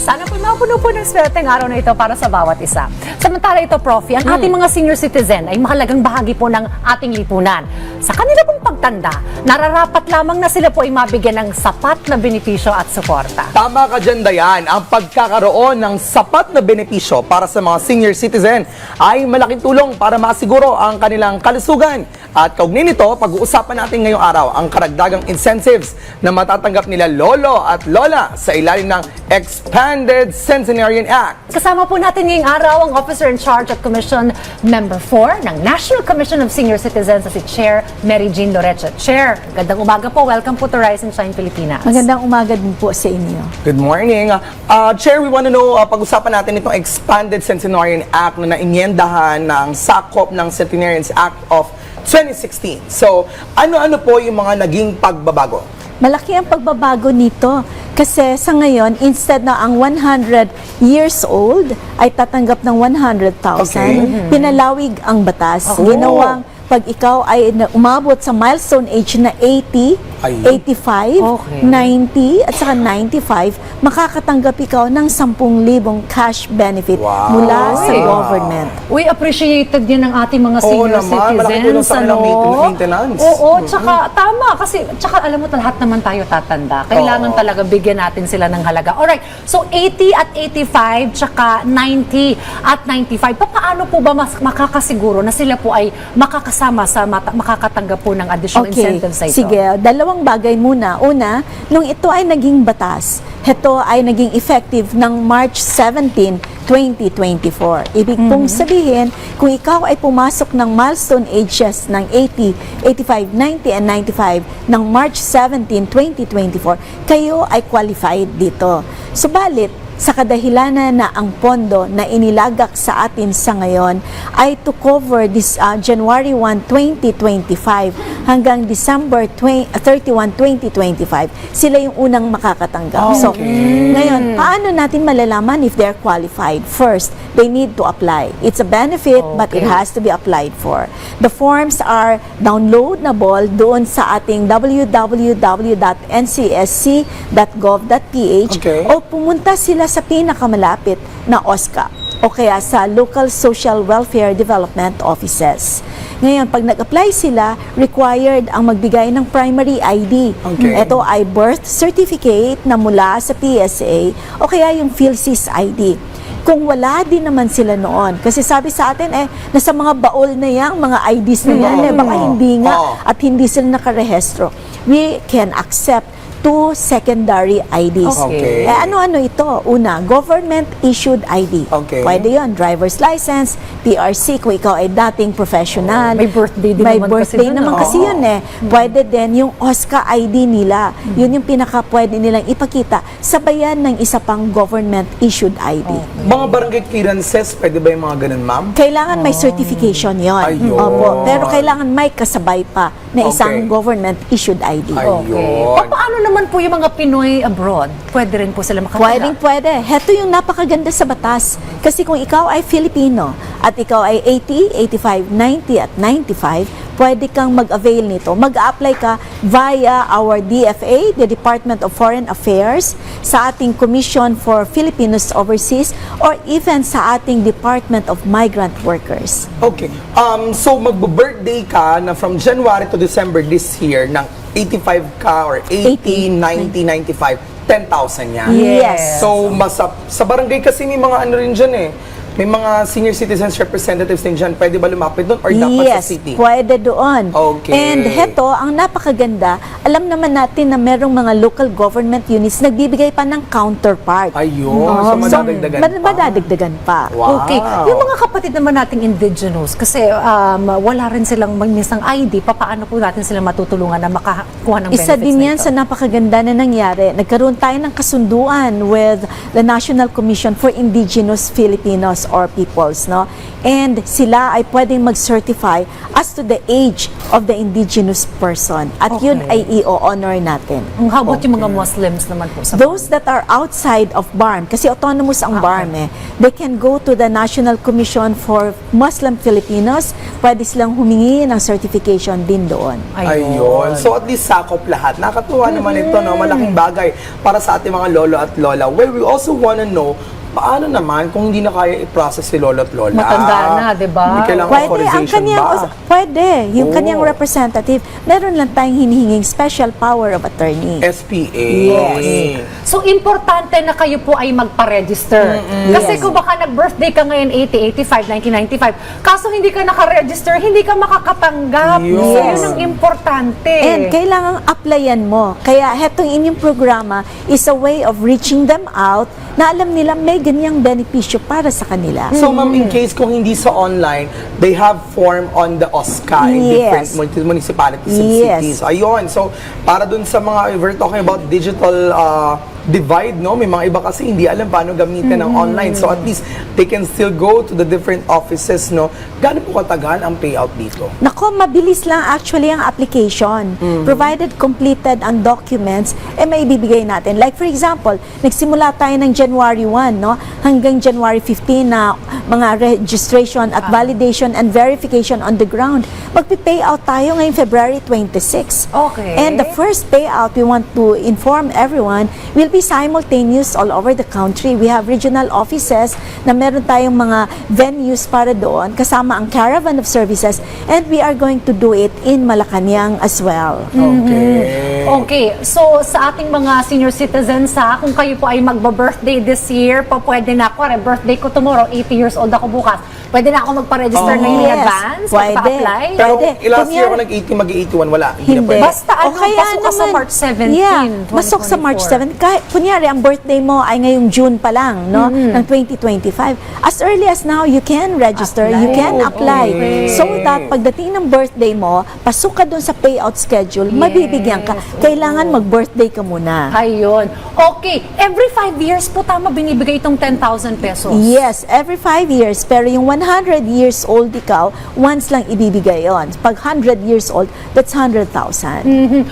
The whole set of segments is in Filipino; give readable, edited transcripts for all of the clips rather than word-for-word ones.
Sana po mapuno po ng swerte ang araw na ito para sa bawat isa. Samantala ito, Profi, ang ating mga senior citizen ay mahalagang bahagi po ng ating lipunan. Sa kanila pong pagtanda, nararapat lamang na sila po ay mabigyan ng sapat na benepisyo at suporta. Tama ka dyan, Dayan. Ang pagkakaroon ng sapat na benepisyo para sa mga senior citizen ay malaking tulong para masiguro ang kanilang kalusugan. At kaugnay nito, pag-uusapan natin ngayong araw ang karagdagang incentives na matatanggap nila lolo at lola sa ilalim ng Expanded Centenarian Act. Kasama po natin ngayong araw ang Officer in Charge at Commission Member 4 ng National Commission of Senior Citizens at si Chair Mary Jean Loreche. Chair, gandang umaga po. Welcome po to Rise and Shine Pilipinas. Magandang umaga din po sa inyo. Good morning. Chair, we want to know, pag-usapan natin itong Expanded Centenarian Act na nainyendahan ng sakop ng Centenarians Act of 2016. So, ano-ano po yung mga naging pagbabago? Malaki ang pagbabago nito kasi sa ngayon, instead na ang 100 years old ay tatanggap ng 100,000, Okay. pinalawig ang batas. Oh. Ginawang pag ikaw ay umabot sa milestone age na 80, Ay. 85, Okay. 90 at saka 95, makakatanggap ikaw ng 10,000 cash benefit Wow. mula sa Wow. government. Uy, appreciated din ng ating mga Oo senior naman, malaking tulong citizens. sa kanilang maintenance. Oo, tsaka tama. Kasi, tsaka alam mo, lahat naman tayo tatanda. Kailangan Oo. talaga bigyan natin sila ng halaga. Alright, so 80 at 85, tsaka 90 at 95. Paano po ba mas makakasiguro na sila po ay makakasama sa makakatanggap po ng additional incentives sa ito? Sige, dalawang bagay muna. Una, nung ito ay naging batas, ito ay naging effective ng March 17, 2024. Ibig pong sabihin, kung ikaw ay pumasok ng milestone ages ng 80, 85, 90, and 95 ng March 17, 2024, kayo ay qualified dito. Subalit, sa kadahilanan na ang pondo na inilagak sa atin sa ngayon ay to cover this January 1, 2025 hanggang December 31, 2025, sila yung unang makakatanggap. So, ngayon, paano natin malalaman if they're qualified? First, they need to apply. It's a benefit, but it has to be applied for. The forms are downloadable doon sa ating www.ncsc.gov.ph Okay. o pumunta sila sa pinakamalapit na OSCA o kaya sa Local Social Welfare Development Offices. Ngayon, pag nag-apply sila, required ang magbigay ng primary ID. Okay. Ito ay birth certificate na mula sa PSA o kaya yung PhilSys ID. Kung wala din naman sila noon, kasi sabi sa atin, nasa mga baol na yan, mga IDs na yan, baka hindi nga at hindi sila nakarehestro. We can accept 2 secondary IDs. Okay. Ano-ano ito? Una, government-issued ID. Okay. Pwede yun, driver's license, PRC, kung ikaw ay dating professional. May birthday din May naman kasi birthday dun, naman no? kasi yun eh. Pwede din yung OSCA ID nila. Yun yung pinaka pwede nilang ipakita. Sabayan ng isa pang government-issued ID. Mga barangay clearances, pwede ba yung mga ganun, ma'am? Kailangan may certification yon. Ayun. Opo. Pero kailangan may kasabay pa na isang Okay. government-issued ID. Ayun. Okay. Paano naman po yung mga Pinoy abroad? Pwede rin po sila makatanggap? Pwede. Heto yung napakaganda sa batas. Kasi kung ikaw ay Filipino at ikaw ay 80, 85, 90 at 95, pwede kang mag-avail nito. Mag-apply ka via our DFA, the Department of Foreign Affairs, sa ating Commission for Filipinos Overseas, or even sa ating Department of Migrant Workers. Okay. So magbo-birthday ka na from January to December this year ng 85 ka or 80, 90, 95, 10,000 yan. Yes. So sa barangay kasi may mga ano rin dyan eh. May mga senior citizens representatives din dyan. Pwede ba lumapit doon or dapat sa Yes, city? pwede doon. Okay. And heto, ang napakaganda, alam naman natin na merong mga local government units nagbibigay pa ng counterpart. Ayun. So madadagdagan pa. Madadagdagan pa. Wow. Okay. Yung mga kapatid naman nating indigenous, kasi wala rin silang misang ID, paano po natin sila matutulungan na makakuha ng benefits Isa din na yan ito? sa napakaganda na nangyari. Nagkaroon tayo ng kasunduan with the National Commission for Indigenous Filipinos or peoples, no? And sila ay pwedeng mag-certify as to the age of the indigenous person. At yun Okay. ay i-honor natin. How about yung mga Muslims naman po sa Those that are outside of BARM, kasi autonomous ang BARM they can go to the National Commission for Muslim Filipinos, pwede silang humingi ng certification din doon. Ayun. So at least sakop lahat. Nakatuwa naman ito, no? Malaking bagay para sa ating mga lolo at lola. Well, we also wanna know, paano naman kung hindi na kaya i-process si lolo at lola? Matanda na, di ba? Hindi kailangan Pwede, ang authorization kanyang, ba? pwede, yung Oh. kanyang representative, meron lang tayong hinihinging special power of attorney. SPA. Yes. So, importante na kayo po ay magpa-register. Kasi Yes. kung baka nag-birthday ka ngayon 85, 1995, kaso hindi ka naka-register, hindi ka makakatanggap. Yes. So, yun ang importante. And kailangang applyan mo. Kaya hetong inyong programa is a way of reaching them out na alam nila may ganyang benepisyo para sa kanila. So, ma'am, in case kung hindi sa online, they have form on the OSCA in Yes. different municipalities and Yes. cities. Ayun. So, para dun sa mga, we're talking about digital divide, no? May mga iba kasi hindi alam paano gamitin ang online. So, at least they can still go to the different offices, no? Gaano po katagal ang payout dito? Nako, mabilis lang actually ang application. Provided completed ang documents, may ibibigay natin. Like for example, nagsimula tayo ng January 1, no? Hanggang January 15 na mga registration at validation and verification on the ground. Magpi-payout tayo ngayong February 26. Okay. And the first payout, we want to inform everyone, will be simultaneous all over the country. We have regional offices na meron tayong mga venues para doon, kasama ang Caravan of Services, and we are going to do it in Malacanang as well. Okay. Okay, so sa ating mga senior citizens kung kayo po ay magba-birthday this year, pwede na ako, birthday ko tomorrow, 80 years old ako bukas, pwede na ako magpa-register ngayon in Yes, advance, pwede. magpa-apply? Pero Pwede. last year ako Kunyari- nag-80, mag-81, wala. Hindi na Hindi. pwede. Basta ano, pasok ka sa March 17, Yeah, pasok sa March 2024. 7. Kahit, kunyari, ang birthday mo ay ngayong June pa lang, no? Ng 2025. As early as now, you can register, you can apply. Okay. So that pagdating ng birthday mo, pasok ka dun sa payout schedule, mabibigyan ka. Kailangan mag-birthday ka muna. Ayun. Okay, every 5 years po tama binibigay itong 10,000 pesos. Yes, every 5 years. Pero yung 100 years old ikaw, once lang ibibigay yon. Pag 100 years old, that's 100,000.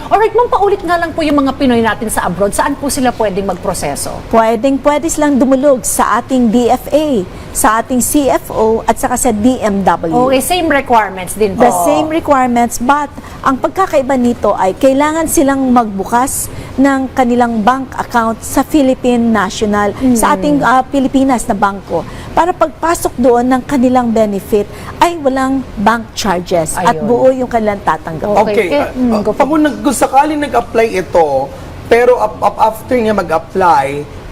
Alright, ma'am, paulit nga lang po yung mga Pinoy natin sa abroad. Saan po sila pwedeng magproseso? Pwede silang dumulog sa ating DFA, sa ating CFO, at saka sa DMW. Okay, same requirements din po. The same requirements, but ang pagkakaiba nito ay kailangan silang magbukas ng kanilang bank account sa Philippine National, sa ating Pilipinas na bangko, para pagpasok doon ng kanilang benefit ay walang bank charges at Ayun. buo yung kanilang tatanggap. Okay. Okay. Go po. Kung sakaling nag-apply ito, pero after niya mag-apply,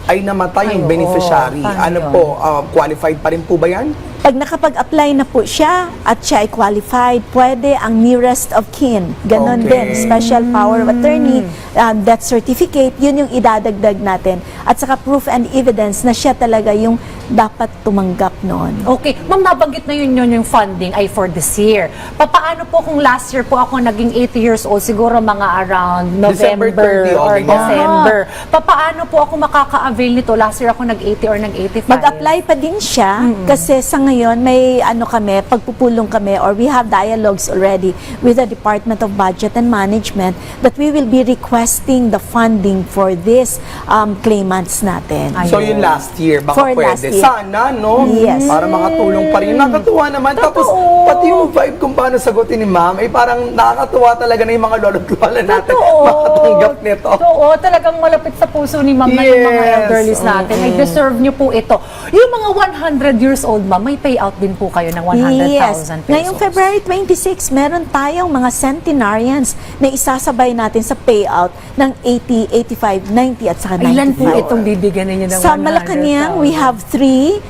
ay namatay yung Ay, oo. beneficiary. Paano Ano yun? po, qualified pa rin po ba yan? Pag nakapag-apply na po siya at siya ay qualified, pwede ang nearest of kin. Ganon Okay. din, special power of attorney, death certificate, yun yung idadagdag natin. At saka proof and evidence na siya talaga yung dapat tumanggap noon. Okay, ma'am, nabanggit na yun yung funding ay for this year. Paano po kung last year po ako naging 80 years old, siguro mga around December November 30 o or ganyan. December. Paano po ako makaka-avail nito? Last year ako nag-80 or nag-85. Mag-apply pa din siya kasi sa ngayon may pagpupulong kami, or we have dialogues already with the Department of Budget and Management that we will be requesting the funding for this claimants natin. Ay. So yun last year, baka For last pwede. year. Sana, no? Yes. Para makatulong pa rin. Nakatuwa naman. Tapos, pati yung vibe kung paano sagutin ni ma'am, ay parang nakakatuwa talaga na yung mga lolo't lola natin makatanggap nito. Oo, talagang malapit sa puso ni ma'am na yung mga Yes. elderlies natin. Ay, deserve nyo po ito. Yung mga 100 years old, ma'am, may payout din po kayo ng 100,000 pesos. Ngayong February 26, meron tayong mga centenarians na isasabay natin sa payout ng 80, 85, 90 at saka 95. Ilan po itong bibigyan ninyo ng 100,000? Sa Malacanang, we have 3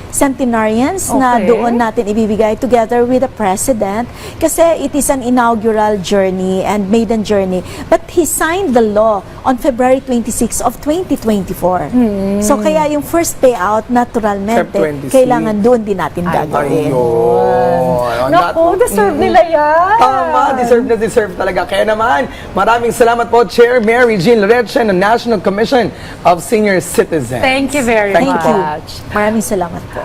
centenarians na Okay. doon natin ibibigay together with the President kasi it is an inaugural journey and maiden journey. But he signed the law on February 26 of 2024. So kaya yung first payout, naturalmente, Feb 26. kailangan doon din natin gagawin. Ayun. Naku, deserve nila yan. Tama, deserve na deserve talaga. Kaya naman, maraming salamat po, Chair Mary Jean Lorecha ng National Commission of Senior Citizens. Thank you very Thank Thank you. much. Maraming salamat po.